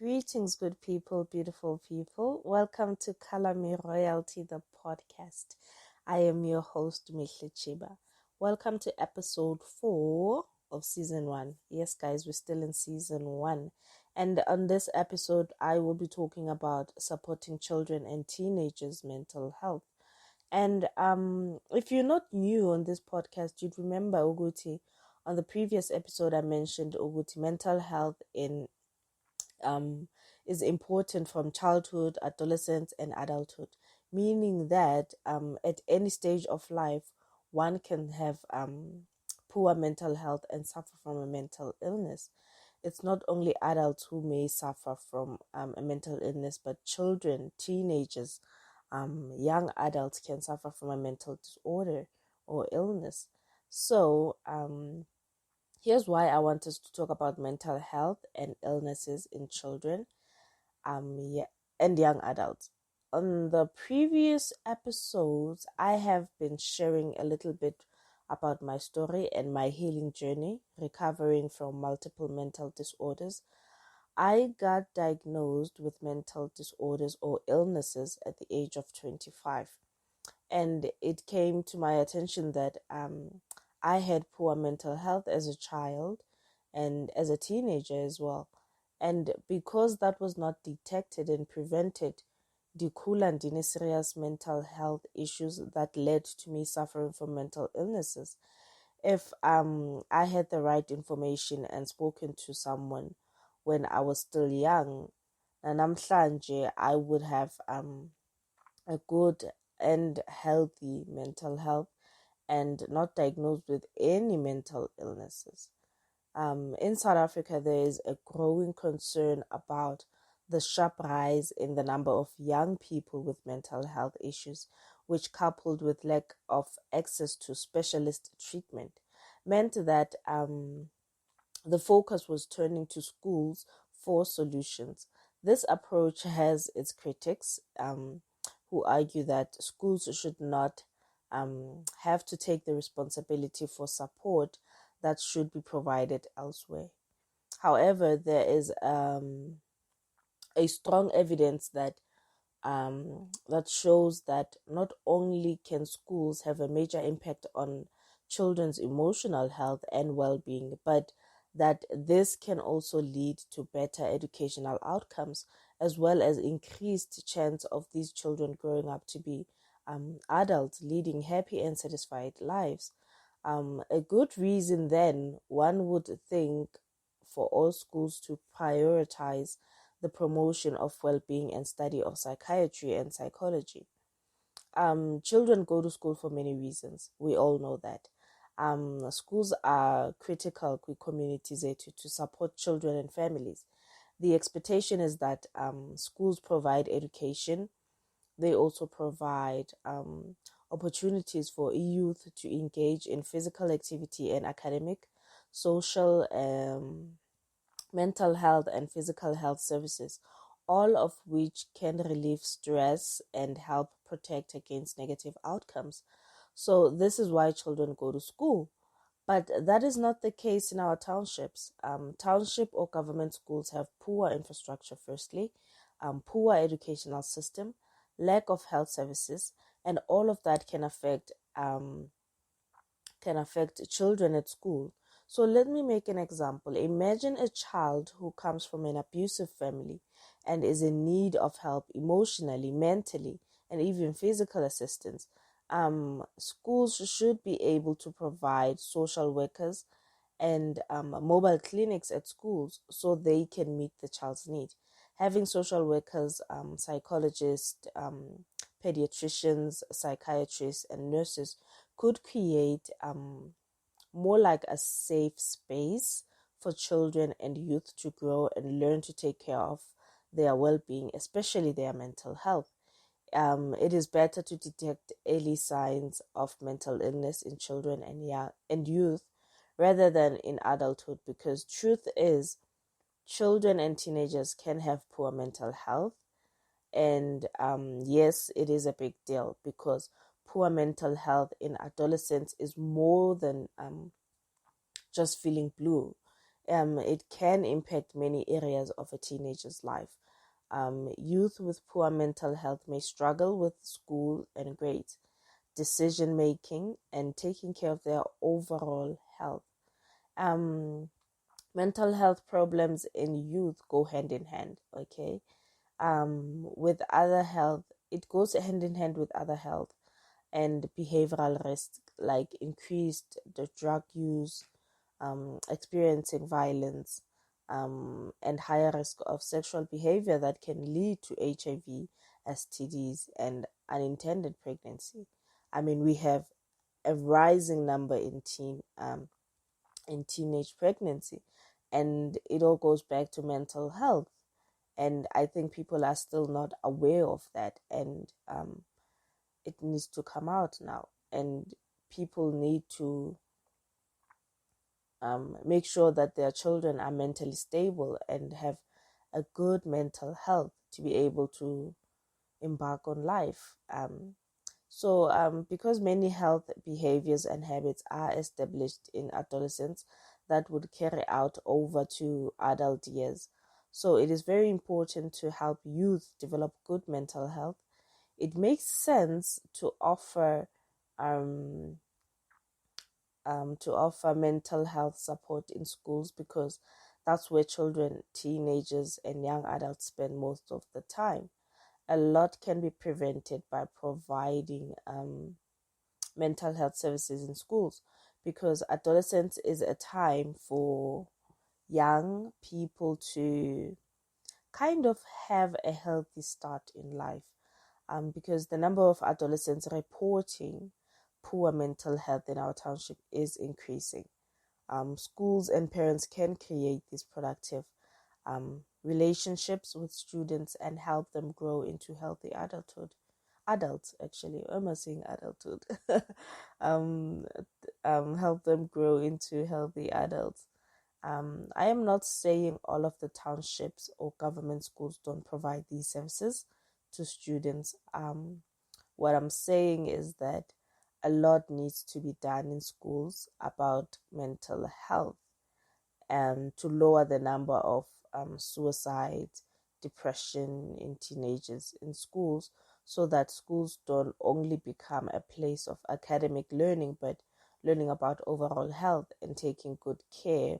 Greetings, good people, beautiful people. Welcome to Color Me Royalty, the podcast. I am your host, Mihle Chiba. Welcome to episode 4 of season 1. Yes, guys, we're still in season 1. And on this episode, I will be talking about supporting children and teenagers' mental health. And if you're not new on this podcast, you'd remember Uguti. On the previous episode, I mentioned Uguti mental health is important from childhood, adolescence, and adulthood, meaning that at any stage of life, one can have poor mental health and suffer from a mental illness. It's not only adults who may suffer from a mental illness, but children, teenagers, young adults can suffer from a mental disorder or illness. So, here's why I want us to talk about mental health and illnesses in children and young adults. On the previous episodes, I have been sharing a little bit about my story and my healing journey, recovering from multiple mental disorders. I got diagnosed with mental disorders or illnesses at the age of 25. And it came to my attention that I had poor mental health as a child and as a teenager as well. And because that was not detected and prevented, dikhula ndine serious mental health issues that led to me suffering from mental illnesses. If I had the right information and spoken to someone when I was still young, namhlanje I would have a good and healthy mental health and not diagnosed with any mental illnesses. In South Africa, there is a growing concern about the sharp rise in the number of young people with mental health issues, which, coupled with lack of access to specialist treatment, meant that the focus was turning to schools for solutions. This approach has its critics who argue that schools should not have to take the responsibility for support that should be provided elsewhere. However, there is a strong evidence that shows that not only can schools have a major impact on children's emotional health and well-being, but that this can also lead to better educational outcomes as well as increased chance of these children growing up to be adults leading happy and satisfied lives. A good reason then, one would think, for all schools to prioritize the promotion of well-being and study of psychiatry and psychology. Children go to school for many reasons. We all know that. Schools are critical communities to support children and families. The expectation is that schools provide education. They also provide opportunities for youth to engage in physical activity and academic, social, mental health and physical health services, all of which can relieve stress and help protect against negative outcomes. So this is why children go to school. But that is not the case in our townships. Township or government schools have poor infrastructure, firstly, poor educational system, lack of health services, and all of that can affect children at school. So let me make an example. Imagine a child who comes from an abusive family and is in need of help emotionally, mentally, and even physical assistance. Schools should be able to provide social workers and mobile clinics at schools so they can meet the child's need. Having social workers, psychologists, pediatricians, psychiatrists, and nurses could create more like a safe space for children and youth to grow and learn to take care of their well-being, especially their mental health. It is better to detect early signs of mental illness in children and youth rather than in adulthood, because truth is children and teenagers can have poor mental health. And yes, it is a big deal because poor mental health in adolescence is more than just feeling blue. it can impact many areas of a teenager's life. Youth with poor mental health may struggle with school and grades, decision making, and taking care of their overall health. Um, Mental health problems in youth go hand in hand, okay? With other health, it goes hand in hand with other health and behavioral risk, like increased the drug use, experiencing violence, and higher risk of sexual behavior that can lead to HIV, STDs, and unintended pregnancy. I mean, we have a rising number in teenage pregnancy, and it all goes back to mental health. And I think people are still not aware of that, and it needs to come out now. And people need to make sure that their children are mentally stable and have a good mental health to be able to embark on life. Because many health behaviors and habits are established in adolescence that would carry out over to adult years. So it is very important to help youth develop good mental health. It makes sense um, to offer mental health support in schools because that's where children, teenagers, and young adults spend most of the time. A lot can be prevented by providing mental health services in schools because adolescence is a time for young people to kind of have a healthy start in life, because the number of adolescents reporting poor mental health in our township is increasing. Schools and parents can create these productive relationships with students and help them grow into healthy adulthood. Adults, actually, why am I saying adulthood? um, Help them grow into healthy adults. I am not saying all of the townships or government schools don't provide these services to students. What I'm saying is that a lot needs to be done in schools about mental health and to lower the number of suicide, depression in teenagers in schools, so that schools don't only become a place of academic learning, but learning about overall health and taking good care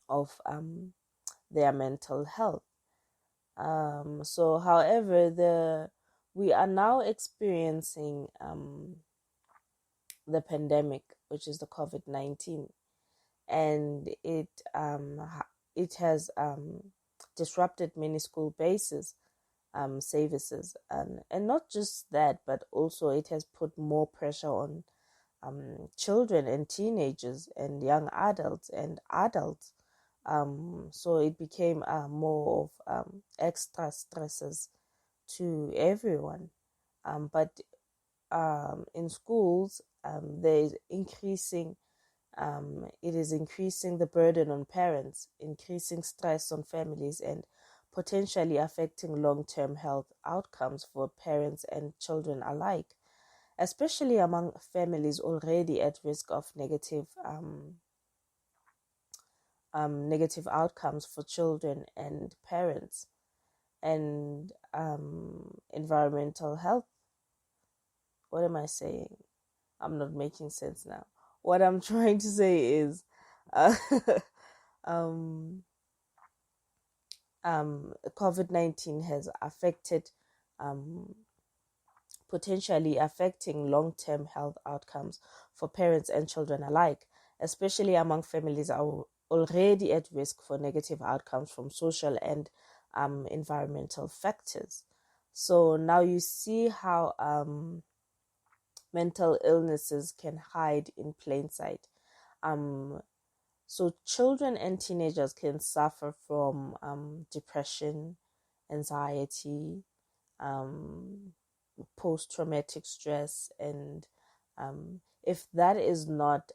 of their mental health. However, we are now experiencing the pandemic, which is the COVID-19, and it has disrupted many school bases, services, and not just that, but also it has put more pressure on children and teenagers and young adults and adults. So it became more of extra stresses to everyone. But in schools, there is increasing. It is increasing the burden on parents, increasing stress on families, and potentially affecting long-term health outcomes for parents and children alike, especially among families already at risk of negative outcomes for children and parents. And environmental health. What am I saying? I'm not making sense now. What I'm trying to say is uh, um, COVID-19 has affected, um, potentially affecting long-term health outcomes for parents and children alike, especially among families are already at risk for negative outcomes from social and environmental factors. So now you see how mental illnesses can hide in plain sight. Um, so children and teenagers can suffer from depression, anxiety, um, post-traumatic stress, and if that is not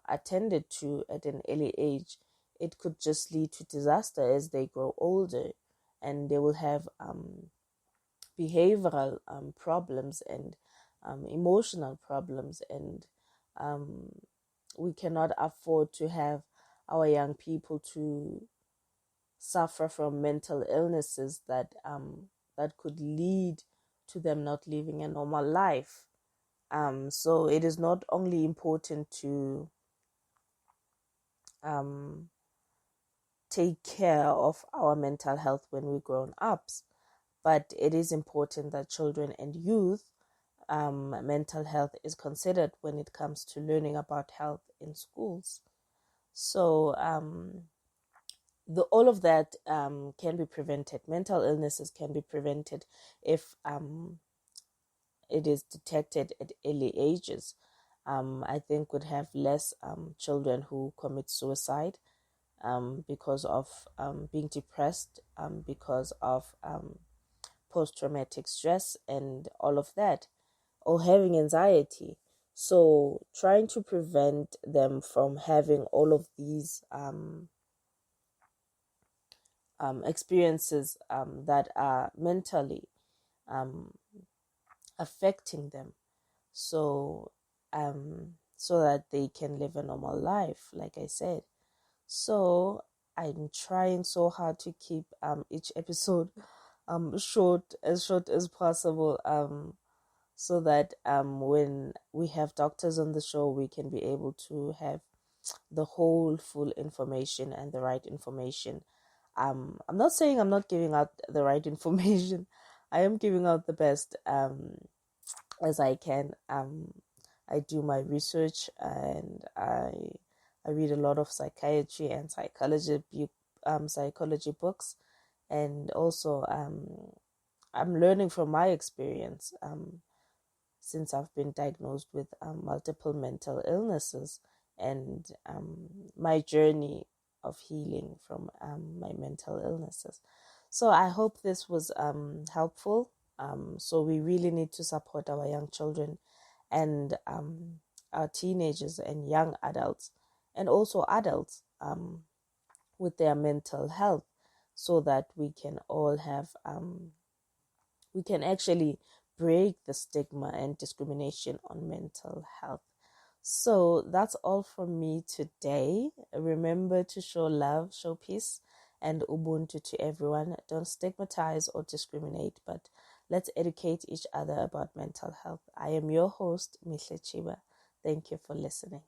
attended to at an early age, it could just lead to disaster as they grow older, and they will have behavioral problems and emotional problems, and we cannot afford to have our young people to suffer from mental illnesses that that could lead to them not living a normal life. So it is not only important to take care of our mental health when we're grown ups, but it is important that children and youth mental health is considered when it comes to learning about health in schools. So all of that can be prevented. Mental illnesses can be prevented if it is detected at early ages. I think would have less children who commit suicide because of being depressed, because of post-traumatic stress and all of that, or having anxiety. So trying to prevent them from having all of these experiences that are mentally affecting them, so so that they can live a normal life, like I said. So I'm trying so hard to keep each episode short as possible, so that when we have doctors on the show, we can be able to have the whole full information and the right information. I'm not saying I'm not giving out the right information. I am giving out the best as I can. I do my research, and I read a lot of psychiatry and psychology books, and also I'm learning from my experience since I've been diagnosed with multiple mental illnesses, and my journey of healing from my mental illnesses. So I hope this was helpful. So we really need to support our young children and our teenagers and young adults, and also adults with their mental health, so that we can all have we can actually break the stigma and discrimination on mental health. So that's all from me today. Remember to show love, show peace, and Ubuntu to everyone. Don't stigmatize or discriminate, but let's educate each other about mental health. I am your host, Mihle Chiba. Thank you for listening.